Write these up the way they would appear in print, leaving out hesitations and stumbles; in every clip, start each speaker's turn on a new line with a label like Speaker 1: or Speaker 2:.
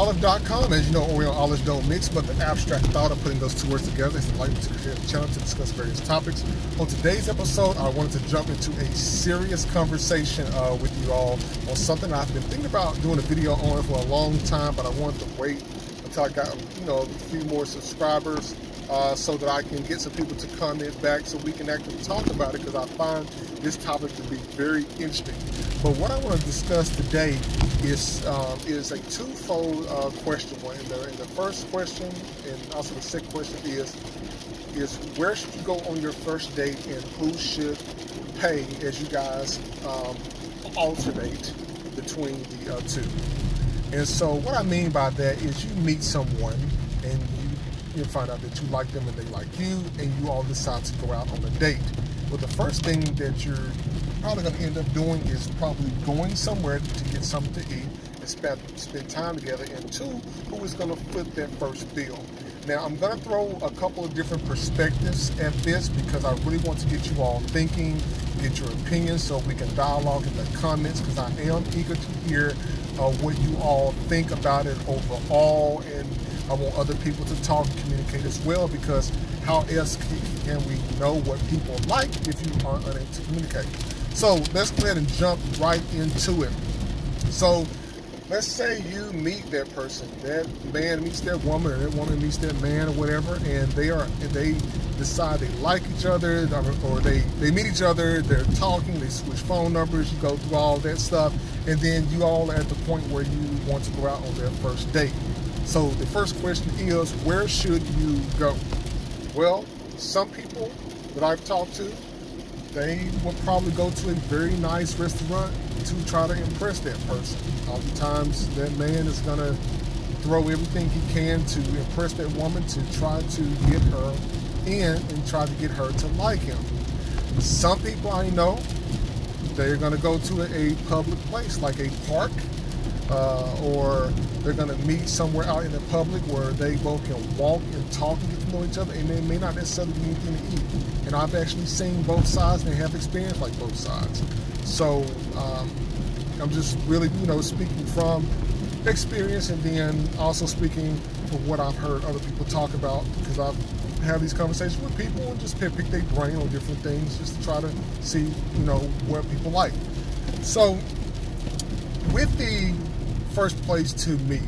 Speaker 1: OrionOlive.com. As you know, Orion olives don't mix, but the abstract thought of putting those two words together is enlightening to create a channel to discuss various topics. On today's episode, I wanted to jump into a serious conversation with you all on something I've been thinking about doing a video on for a long time, but I wanted to wait until I got a few more subscribers so that I can get some people to comment back so we can actually talk about it, because I find this topic to be very interesting. But what I want to discuss today is a twofold question. In the first question, and also the second question is where should you go on your first date, and who should pay as you guys alternate between the two. And so what I mean by that is you meet someone and you find out that you like them and they like you, and you all decide to go out on a date. Well, the first thing that you're probably going to end up doing is probably going somewhere to get something to eat and spend time together. And two, who is going to foot that first bill? Now, I'm going to throw a couple of different perspectives at this because I really want to get you all thinking, get your opinions so we can dialogue in the comments, because I am eager to hear what you all think about it overall, and I want other people to talk and communicate as well, because how else can we know what people like if you aren't unable to communicate? So let's go ahead and jump right into it. So let's say you meet that person, that man meets that woman, or that woman meets that man, or whatever, and they decide they like each other, or they meet each other, they're talking, they switch phone numbers, you go through all that stuff, and then you all are at the point where you want to go out on their first date. So the first question is, where should you go? Well, some people that I've talked to, they would probably go to a very nice restaurant to try to impress that person. Oftentimes, that man is going to throw everything he can to impress that woman, to try to get her in and try to get her to like him. Some people I know, they're going to go to a public place like a park, or they're going to meet somewhere out in the public where they both can walk and talk and get to know each other, and they may not necessarily be anything to eat. And I've actually seen both sides and have experience like both sides. So I'm just really, speaking from experience, and then also speaking from what I've heard other people talk about, because I've had these conversations with people and just pick their brain on different things just to try to see, what people like. So with the first place to meet,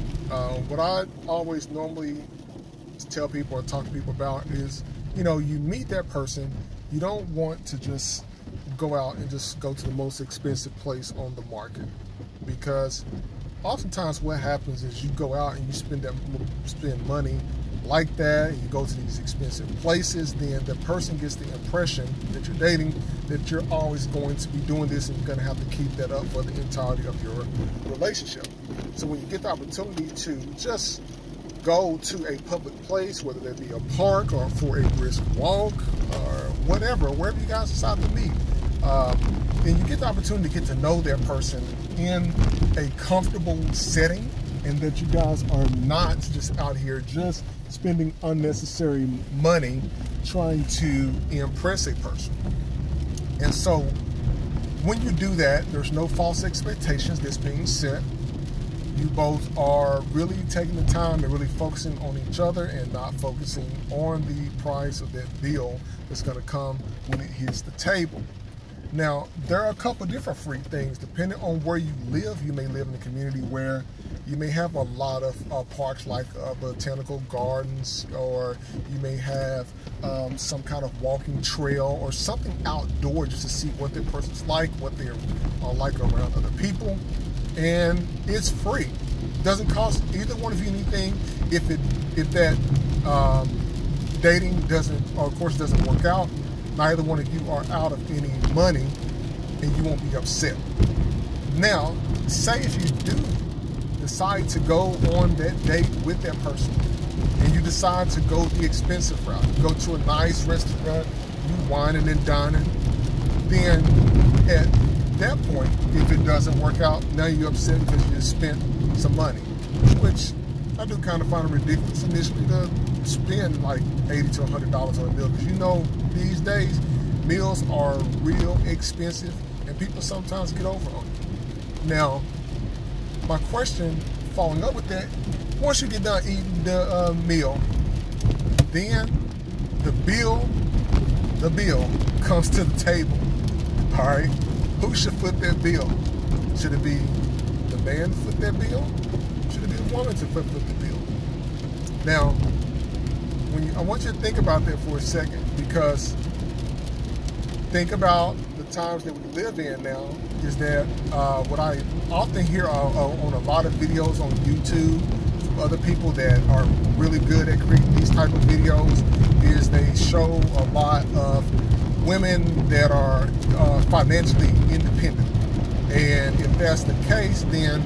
Speaker 1: what I always normally tell people or talk to people about is, you meet that person, you don't want to just go out and just go to the most expensive place on the market, because oftentimes what happens is you go out and you spend money like that, and you go to these expensive places, then the person gets the impression that you're dating that you're always going to be doing this, and you're going to have to keep that up for the entirety of your relationship. So when you get the opportunity to just go to a public place, whether that be a park or for a brisk walk or whatever, wherever you guys decide to meet, and you get the opportunity to get to know that person in a comfortable setting, and that you guys are not just out here just spending unnecessary money trying to impress a person. And so when you do that, there's no false expectations that's being set. You both are really taking the time and really focusing on each other, and not focusing on the price of that bill that's going to come when it hits the table. Now, there are a couple different free things. Depending on where you live, you may live in a community where you may have a lot of parks like botanical gardens, or you may have some kind of walking trail or something outdoor just to see what that person's like, what they're like around other people. And it's free. It doesn't cost either one of you anything. If that dating doesn't work out, neither one of you are out of any money, and you won't be upset. Now, say if you do decide to go on that date with that person, and you decide to go the expensive route, go to a nice restaurant, you whining and dining, then at that point, if it doesn't work out, now you're upset because you just spent some money, which I do kind of find ridiculous initially to spend like $80 to $100 on a meal, because these days meals are real expensive, and people sometimes get over on it. Now, my question following up with that Once you get done eating the meal, then the bill comes to the table. All right, who should foot that bill? Should it be the man foot that bill? Should it be the woman to foot the bill? Now, I want you to think about that for a second, because think about the times that we live in now. Is that what I often hear on a lot of videos on YouTube from other people that are really good at creating these type of videos, is they show a lot of women that are financially independent. And if that's the case, then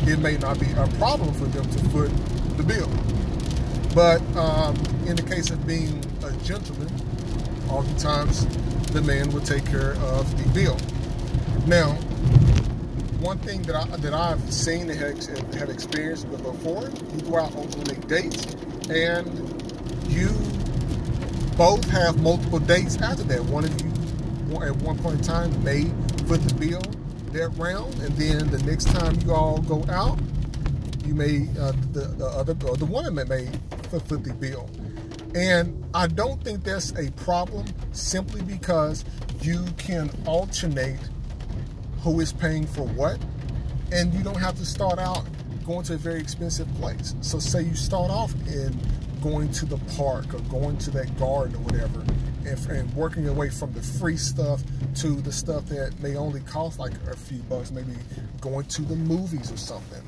Speaker 1: it may not be a problem for them to foot the bill. But in the case of being a gentleman, oftentimes the man will take care of the bill. Now, one thing that I've seen and have experienced before, you go out on a date and you both have multiple dates after that. One of you at one point in time may foot the bill that round, and then the next time you all go out, you may the woman may foot the bill. And I don't think that's a problem, simply because you can alternate who is paying for what, and you don't have to start out going to a very expensive place. So say you start off in going to the park or going to that garden or whatever, and working your way from the free stuff to the stuff that may only cost like a few bucks, maybe going to the movies or something.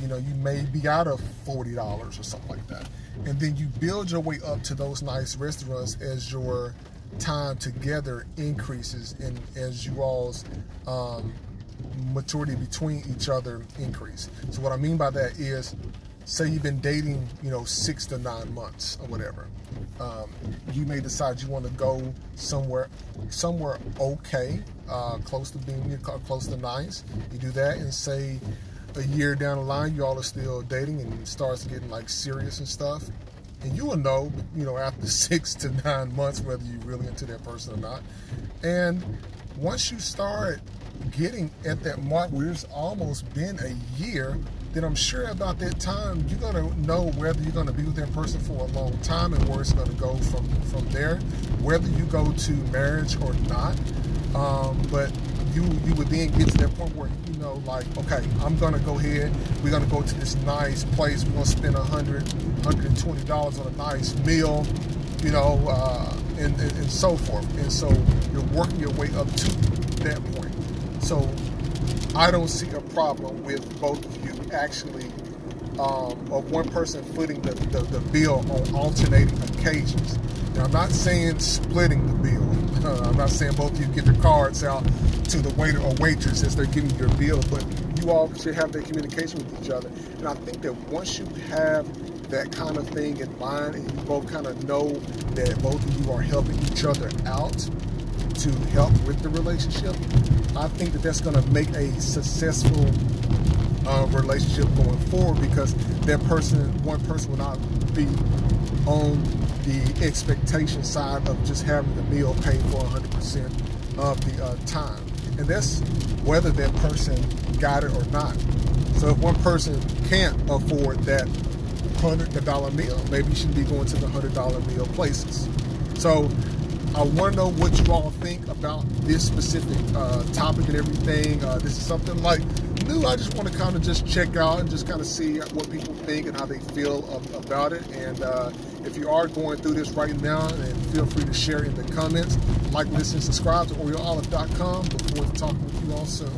Speaker 1: You know, you may be out of $40 or something like that. And then you build your way up to those nice restaurants as your time together increases and as you all's maturity between each other increase. So what I mean by that is, say you've been dating, 6 to 9 months or whatever. You may decide you want to go somewhere okay, close to nice. You do that, and say a year down the line, you all are still dating and it starts getting like serious and stuff. And you will know, after 6 to 9 months whether you're really into that person or not. And once you start getting at that mark where it's almost been a year, then I'm sure about that time you're gonna know whether you're gonna be with that person for a long time and where it's gonna go from there, whether you go to marriage or not. But you would then get to that point where like, okay, I'm gonna go ahead, we're gonna go to this nice place, we're gonna spend $120 on a nice meal, and so forth. And so you're working your way up to that point. So I don't see a problem with both of you actually, of one person footing the bill on alternating occasions. Now, I'm not saying splitting the bill. I'm not saying both of you give your cards out to the waiter or waitress as they're giving you your bill, but you all should have that communication with each other. And I think that once you have that kind of thing in mind, and you both kind of know that both of you are helping each other out to help with the relationship, I think that that's going to make a successful relationship going forward, because one person will not be on the expectation side of just having the meal paid for 100% of the time. And that's whether that person got it or not. So if one person can't afford that $100 meal, maybe you should be going to the $100 meal places. So I want to know what you all think about this specific topic and everything. This is something like new. I just want to kind of just check out and just kind of see what people think and how they feel about it. And if you are going through this right now, then feel free to share in the comments. Like, listen, subscribe to OrioOlive.com. Look forward to talking with you all soon.